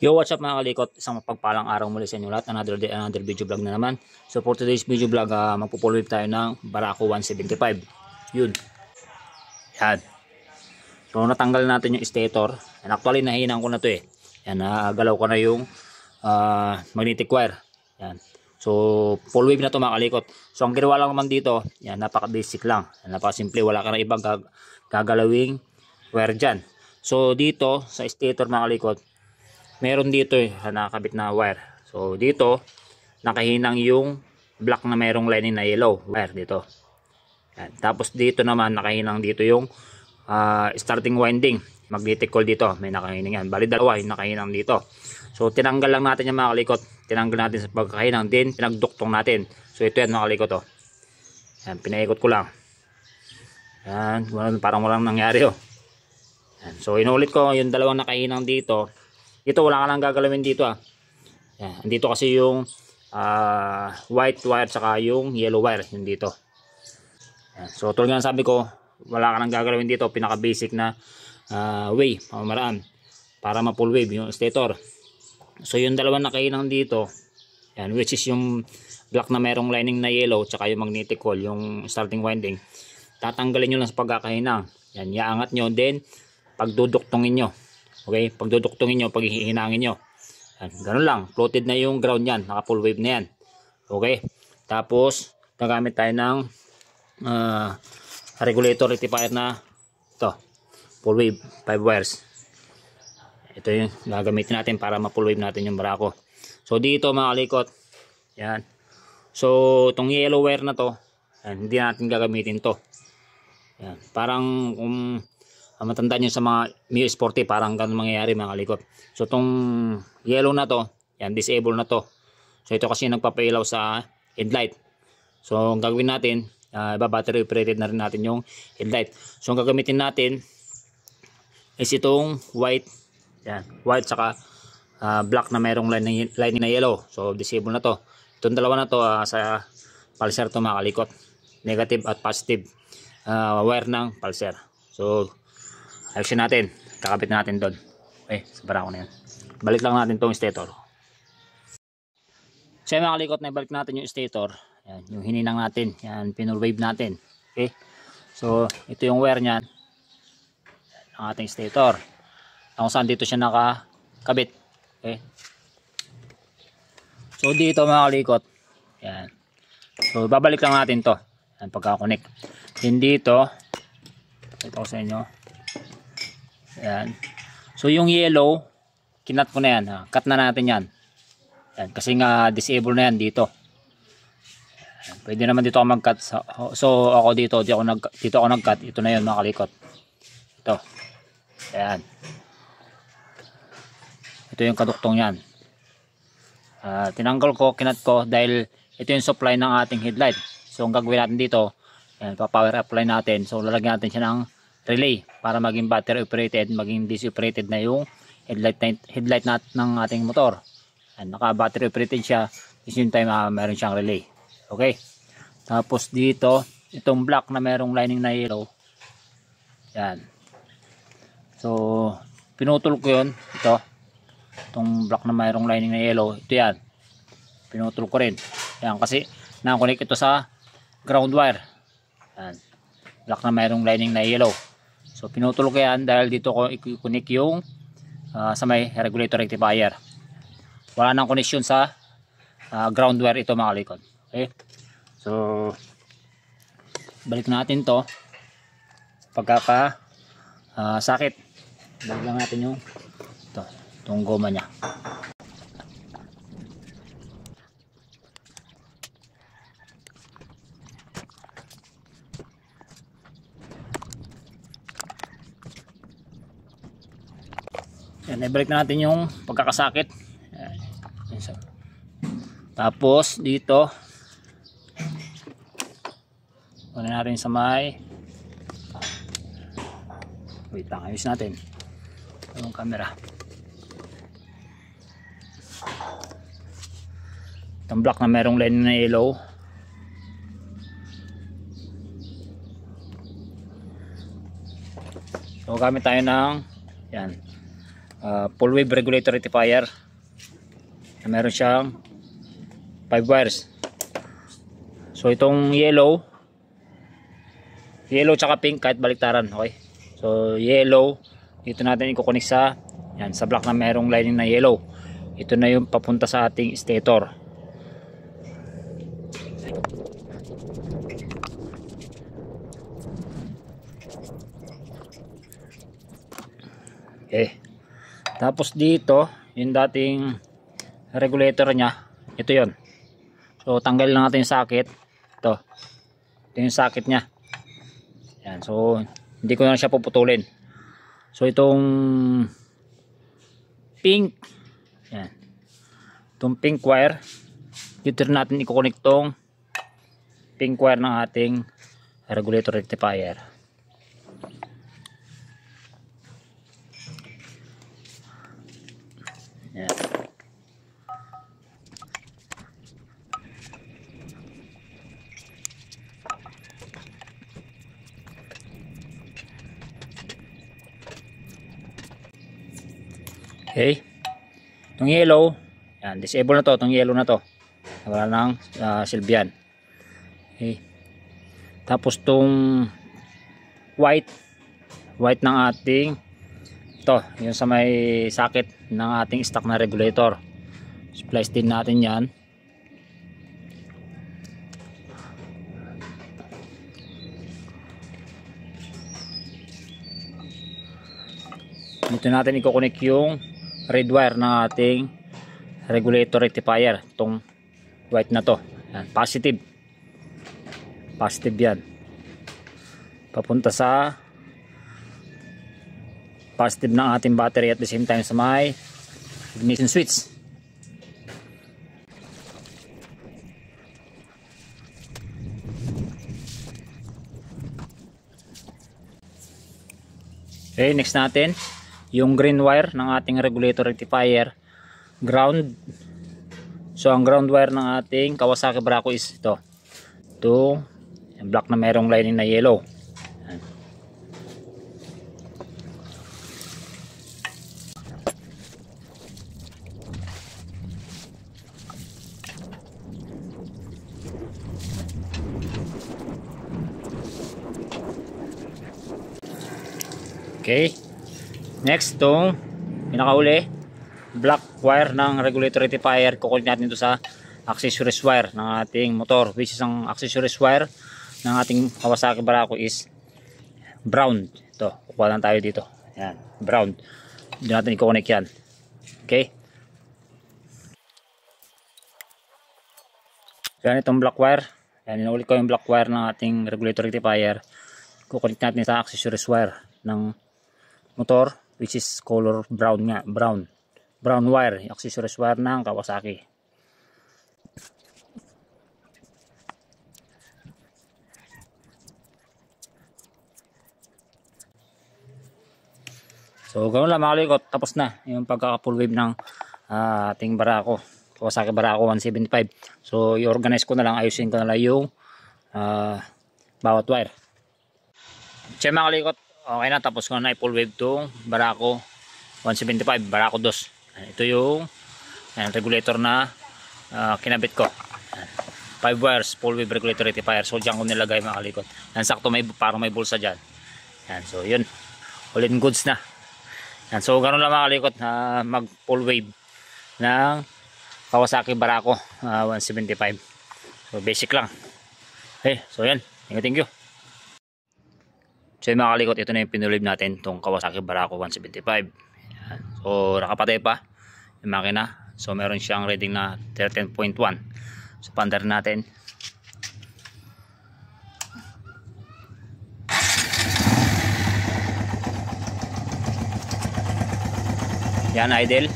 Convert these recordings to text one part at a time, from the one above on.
Yo, what's up mga kalikot? Isang mapagpalang araw muli sa inyo lahat. Another day, another video vlog na naman. So for today's video vlog, magpo-follow tayo ng Barako 175. Yun. Yan. So natanggal natin yung stator. And actually nahihinaan ko na to eh. Yan, nagalaw ko na yung magnetic wire. Yan. So full wave na to mga kalikot. So ang ginawa lang naman dito, yan, napaka-basic lang. Napaka-simple. Wala ka na ibang gagalawing wire dyan. So dito sa stator mga kalikot, meron dito nakakabit na wire. So dito nakahinang yung black na mayroong lining na yellow wire dito. Yan. Tapos dito naman nakahinang dito yung starting winding magnetic coil dito. May nakahinang yan. Bali dalawa yung nakahinang dito. So tinanggal lang natin yung mga kalikot. Tinanggal natin sa pagkakahinang din. Pinagduktong natin. So ito yan mga kalikot. Yan, pinaikot ko lang. Yan, parang walang nangyari Yan. So inulit ko yung dalawang nakahinang dito. Dito wala ka lang gagalawin dito Yan. Dito kasi yung white wire saka yung yellow wire yung dito. Yan. So tulad nga sabi ko, wala ka lang gagalawin dito. Pinaka basic na way, pamamaraan para ma-full wave yung stator. So yung dalawang nakahinang dito, yan, which is yung black na merong lining na yellow saka yung magnetic coil, yung starting winding, tatanggalin nyo lang sa pagkakahinang. Yan, iaangat nyo, then pagduduktongin nyo. Okay, pagduduktongin nyo, paghihinangin nyo. Yan, ganun lang, floated na yung ground yan, naka full wave na yan. Okay, tapos nagamit tayo ng regulator rectifier na ito, full wave 5 wires. Ito yung gagamitin natin para ma-full wave natin yung Barako. So dito mga kalikot, yan. So itong yellow wire na to, yan, hindi natin gagamitin to. Yan, parang matandaan nyo sa mga Mio Sporty, parang ganun mangyayari mga kalikot. So itong yellow na to, yan, disable na to. So ito kasi nagpapailaw sa headlight. So ang gagawin natin, battery operated na rin natin yung headlight. So ang gagamitin natin is itong white, yan, white saka black na mayroong lining na yellow. So disable na to. Itong dalawa na to sa pulsar to mga kalikot, negative at positive wire ng pulsar. So ayusin natin, kakabit natin doon. Okay, sa Barako na yan. Balik lang natin tong stator. So mga kalikot, na ibalik natin yung stator. Yan, yung hininang natin, yan, pinul wave natin. Okay, so ito yung wire nyan ang ating stator, kung saan dito siya nakakabit. Okay, so dito mga kalikot, yan, so babalik lang natin to, yan, pagka-connect. Then dito, ito ko sa inyo, yan, so yung yellow kinat ko na yan, cut na natin yan. Yan, kasi nga disable na yan dito. Yan, pwede naman dito ako mag-cut. So ako dito ako nag-cut. Ito na yun mga kalikot. Ito. Ayan. Ito yung kaduktong yan. Tinanggal ko, kinat ko dahil ito yung supply ng ating headlight. So ang gagawin natin dito, yan, pa-power apply natin. So lalagyan natin siya ng relay para maging battery operated, maging DC operated na yung headlight ng ating motor. Yan, naka-battery operated siya. At the same time, meron siyang relay. Okay. Tapos dito, itong black na merong lining na yellow. Yan. So, pinutol ko yun. Ito. Itong black na merong lining na yellow. Ito yan. Pinutol ko rin. Yan, kasi nakakonect ito sa ground wire. Yan. Black na merong lining na yellow. So, pinutol ko yan dahil dito ko i-connect yung sa may regulator rectifier. Wala nang connection sa ground wire ito mga kalikot. Okay, so balik natin to pagkaka sakit. Balik lang natin yung itong goma nya. Yan, ibalik na natin yung pagkakasakit. Tapos dito kunin natin sa may, wait lang, ayos natin yung camera. Itong black na merong line na yellow, so gamit tayo ng yan, full wave regulator rectifier na meron siyang 5 wires. So itong yellow tsaka pink kahit baliktaran, okay? So yellow dito natin i-connect sa yan, sa block na merong lining na yellow. Ito na yung papunta sa ating stator. Okay. Tapos dito, yung dating regulator niya, ito yon. So tanggal lang natin yung socket. Ito yung socket niya. Yan, so hindi ko na siya puputulin. So itong pink, yan, itong pink wire, dito rin natin i-connect tong pink wire ng ating regulator rectifier. Yan. Okay. Itong yellow, yan, disable na to, itong yellow na to. Wala nang silbihan. Okay. Tapos itong white ng ating ito, yung sa may socket ng ating stock na regulator. Splice din natin yan. Dito natin i-connect yung red wire ng ating regulator rectifier. Itong white na to. Yan, positive yan. Papunta sa positive ng ating battery at the same time sa may ignition switch. Okay, next natin yung green wire ng ating regulator rectifier, ground. So ang ground wire ng ating Kawasaki Barako is ito, yung block na merong lining na yellow. Okay, next itong pinakauli, black wire ng regulator rectifier. Kukunin natin ito sa accessories wire ng ating motor, which is ang accessories wire ng ating Kawasaki Barako is brown. Ito, kukuha lang tayo dito. Yan, brown. Hindi natin i-connect yan. Okay. Yan itong black wire. Yan, inulit ko yung black wire ng ating regulator rectifier. Kukunin natin sa accessories wire ng motor, which is color brown nga, brown wire, accessories wire ng Kawasaki. So ganoon lang mga likot, tapos na yung pagkaka full wave ng ating Barako, Kawasaki Barako 175. So i-organize ko na lang, ayusin ko na lang yung bawat wire. Check mga likot, okay na, tapos ko na i-full wave itong Barako 175, Barako 2. Ito yung regulator na kinabit ko. 5 wires, full wave regulator rectifier. So dyan ko nilagay mga kalikot. Yan, sakto parang may bulsa dyan. Yan, so yun, all in goods na. Yan, so ganoon lang mga kalikot na mag full wave ng Kawasaki Barako 175. So basic lang. Okay, so yan, thank you. So yung mga kalikot, ito na yung pinulib natin itong Kawasaki Barako 175. Yan. So nakapatay pa yung makina. So meron siyang rating na 13.1. So pandar natin. Yan, idle.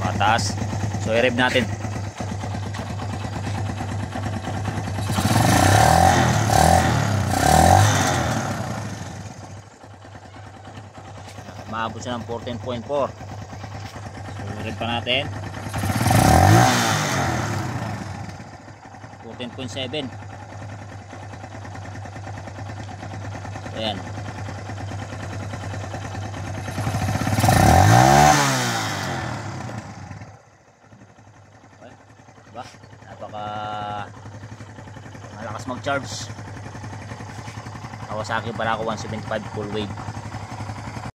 Mataas. So i-rev natin. Maabot siya ng 14.4. So i-rev pa natin. 14.7. Ayan. Diba? Napaka malakas mag-charge. Kawasaki Barako 175 full wave.